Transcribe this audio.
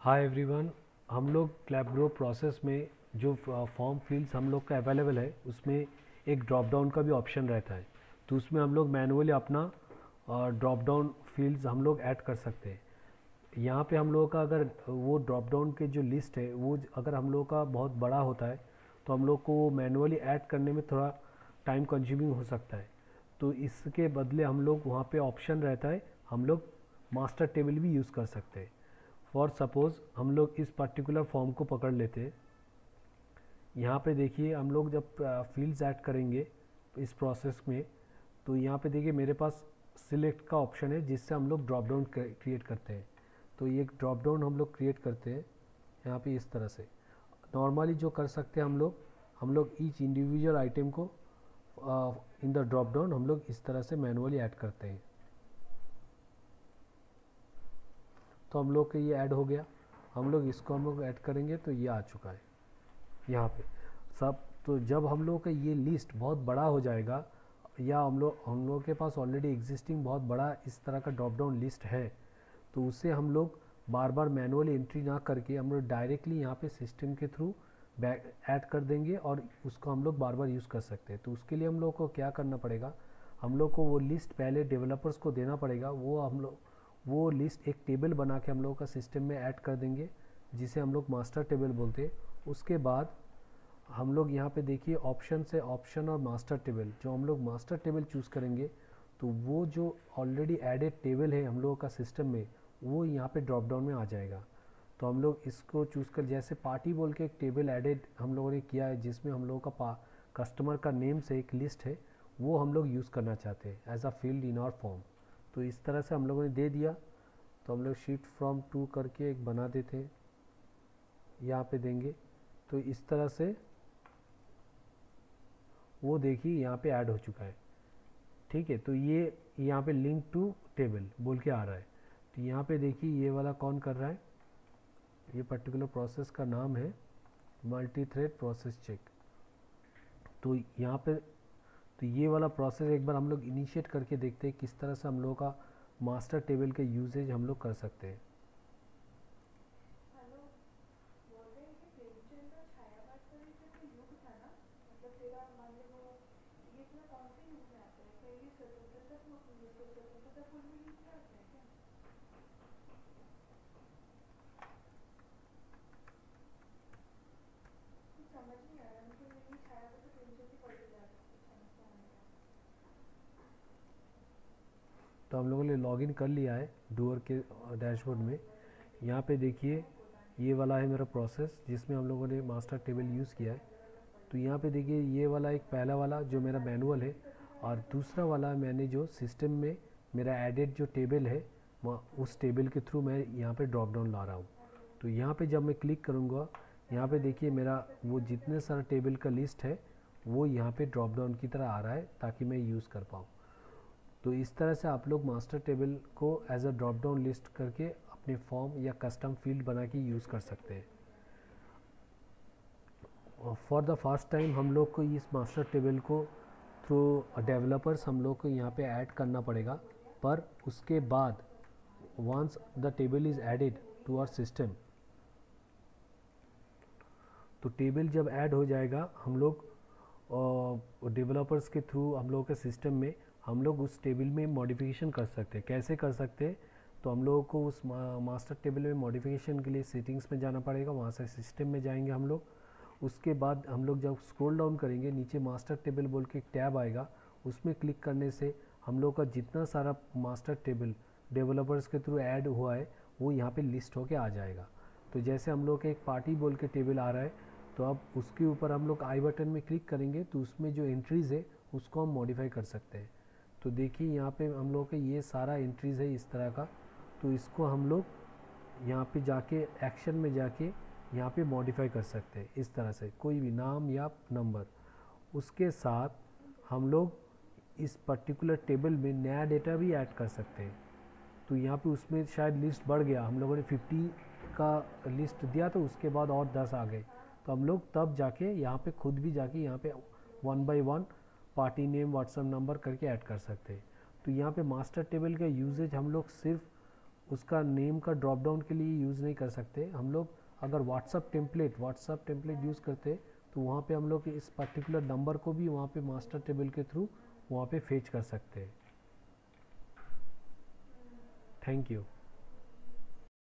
Hi everyone. हम लोग क्लैपग्रो process में जो फॉर्म फील्ड्स हम लोग का अवेलेबल है उसमें एक ड्रॉप डाउन का भी ऑप्शन रहता है। तो उसमें हम लोग मैनुअली अपना ड्रॉप डाउन फील्ड्स हम लोग ऐड कर सकते हैं। यहाँ पे हम लोगों का अगर वो ड्रॉप डाउन के जो लिस्ट है वो अगर हम लोगों का बहुत बड़ा होता है तो हम लोग को वो मैनुअली ऐड करने में थोड़ा टाइम कंज्यूमिंग हो सकता है। तो इसके बदले हम लोग वहाँ पे ऑप्शन रहता है, हम लोग मास्टर टेबल भी यूज़ कर सकते हैं। फॉर सपोज़ हम लोग इस पर्टिकुलर फॉर्म को पकड़ लेते हैं। यहाँ पे देखिए हम लोग जब फील्ड्स ऐड करेंगे इस प्रोसेस में, तो यहाँ पे देखिए मेरे पास सिलेक्ट का ऑप्शन है जिससे हम लोग ड्रॉप डाउन क्रिएट करते हैं। तो ये ड्रॉप डाउन हम लोग क्रिएट करते हैं यहाँ पे इस तरह से। नॉर्मली जो कर सकते हैं हम लोग ईच इंडिविजुअल आइटम को इन द ड्रॉप डाउन हम लोग इस तरह से मैनुअली ऐड करते हैं। तो हम लोग का ये ऐड हो गया। हम लोग इसको हम लोग ऐड करेंगे तो ये आ चुका है यहाँ पे सब। तो जब हम लोग का ये लिस्ट बहुत बड़ा हो जाएगा या हम लोग के पास ऑलरेडी एग्जिस्टिंग बहुत बड़ा इस तरह का ड्रॉप डाउन लिस्ट है, तो उसे हम लोग बार बार मैनुअली एंट्री ना करके हम लोग डायरेक्टली यहाँ पे सिस्टम के थ्रू बैक ऐड कर देंगे और उसको हम लोग बार बार यूज़ कर सकते हैं। तो उसके लिए हम लोग को क्या करना पड़ेगा, हम लोग को वो लिस्ट पहले डेवलपर्स को देना पड़ेगा। वो लिस्ट एक टेबल बना के हम लोग का सिस्टम में ऐड कर देंगे जिसे हम लोग मास्टर टेबल बोलते हैं। उसके बाद हम लोग यहाँ पे देखिए ऑप्शन से ऑप्शन और मास्टर टेबल, जो हम लोग मास्टर टेबल चूज़ करेंगे तो वो जो ऑलरेडी एडेड टेबल है हम लोगों का सिस्टम में वो यहाँ पे ड्रॉप डाउन में आ जाएगा। तो हम लोग इसको चूज़ कर, जैसे पार्टी बोल के एक टेबल एडेड हम लोगों ने किया है जिसमें हम लोगों का कस्टमर का नेम से एक लिस्ट है, वो हम लोग यूज़ करना चाहते हैं as a field in our form. तो इस तरह से हम लोगों ने दे दिया। तो हम लोग शिफ्ट फ्रॉम टू करके एक बना देते हैं, यहाँ पे देंगे। तो इस तरह से वो देखिए यहाँ पे ऐड हो चुका है। ठीक है, तो ये यहाँ पे लिंक टू टेबल बोल के आ रहा है। तो यहाँ पे देखिए ये वाला कौन कर रहा है, ये पर्टिकुलर प्रोसेस का नाम है मल्टी थ्रेड प्रोसेस चेक। तो यहाँ पे तो ये वाला प्रोसेस एक बार हम लोग इनिशिएट करके देखते हैं किस तरह से हम लोग का मास्टर टेबल का यूजेज हम लोग कर सकते हैं। तो हम लोगों ने लॉगिन कर लिया है डूअर के डैशबोर्ड में। यहाँ पे देखिए ये वाला है मेरा प्रोसेस जिसमें हम लोगों ने मास्टर टेबल यूज़ किया है। तो यहाँ पे देखिए ये वाला एक पहला वाला जो मेरा मैनुअल है और दूसरा वाला मैंने जो सिस्टम में मेरा एडेड जो टेबल है उस टेबल के थ्रू मैं यहाँ पे ड्रॉप डाउन ला रहा हूँ। तो यहाँ पे जब मैं क्लिक करूँगा यहाँ पे देखिए मेरा वो जितने सारा टेबल का लिस्ट है वो यहाँ पे ड्रॉप डाउन की तरह आ रहा है ताकि मैं यूज़ कर पाऊँ। तो इस तरह से आप लोग मास्टर टेबल को as a drop down list करके अपने फॉर्म या कस्टम फील्ड बना के यूज़ कर सकते हैं। फॉर द फर्स्ट टाइम हम लोग को इस मास्टर टेबल को थ्रू डेवलपर्स हम लोग को यहाँ पे ऐड करना पड़ेगा, पर उसके बाद once the table is added to our system, तो टेबल जब ऐड हो जाएगा हम लोग डेवलपर्स के थ्रू हम लोग के सिस्टम में हम लोग उस टेबल में मॉडिफिकेशन कर सकते हैं। कैसे कर सकते हैं, तो हम लोगों को उस मास्टर टेबल में मॉडिफिकेशन के लिए सेटिंग्स में जाना पड़ेगा, वहाँ से सिस्टम में जाएंगे हम लोग। उसके बाद हम लोग जब स्क्रॉल डाउन करेंगे नीचे मास्टर टेबल बोल के एक टैब आएगा, उसमें क्लिक करने से हम लोग का जितना सारा मास्टर टेबल डेवलपर्स के थ्रू ऐड हुआ है वो यहाँ पे लिस्ट होके आ जाएगा। तो जैसे हम लोग के एक पार्टी बोल के टेबल आ रहा है, तो अब उसके ऊपर हम लोग आई बटन में क्लिक करेंगे तो उसमें जो एंट्रीज़ है उसको हम मॉडिफाई कर सकते हैं। तो देखिए यहाँ पे हम लोग के ये सारा एंट्रीज़ है इस तरह का। तो इसको हम लोग यहाँ पे जाके एक्शन में जाके यहाँ पे मॉडिफाई कर सकते हैं इस तरह से, कोई भी नाम या नंबर। उसके साथ हम लोग इस पर्टिकुलर टेबल में नया डेटा भी ऐड कर सकते हैं। तो यहाँ पे उसमें शायद लिस्ट बढ़ गया, हम लोगों ने 50 का लिस्ट दिया तो उसके बाद और 10 आ गए, तो हम लोग तब जाके यहाँ पे खुद भी जाके यहाँ पे 1 by 1 party name WhatsApp number करके ऐड कर सकते हैं। तो यहाँ पे मास्टर टेबल का यूजेज हम लोग सिर्फ उसका नेम का ड्रॉप डाउन के लिए यूज़ नहीं कर सकते हम लोग। अगर व्हाट्सअप टेम्पलेट यूज़ करते तो वहाँ पे हम लोग इस पर्टिकुलर नंबर को भी वहाँ पे मास्टर टेबल के थ्रू वहाँ पे फेच कर सकते हैं। Thank you.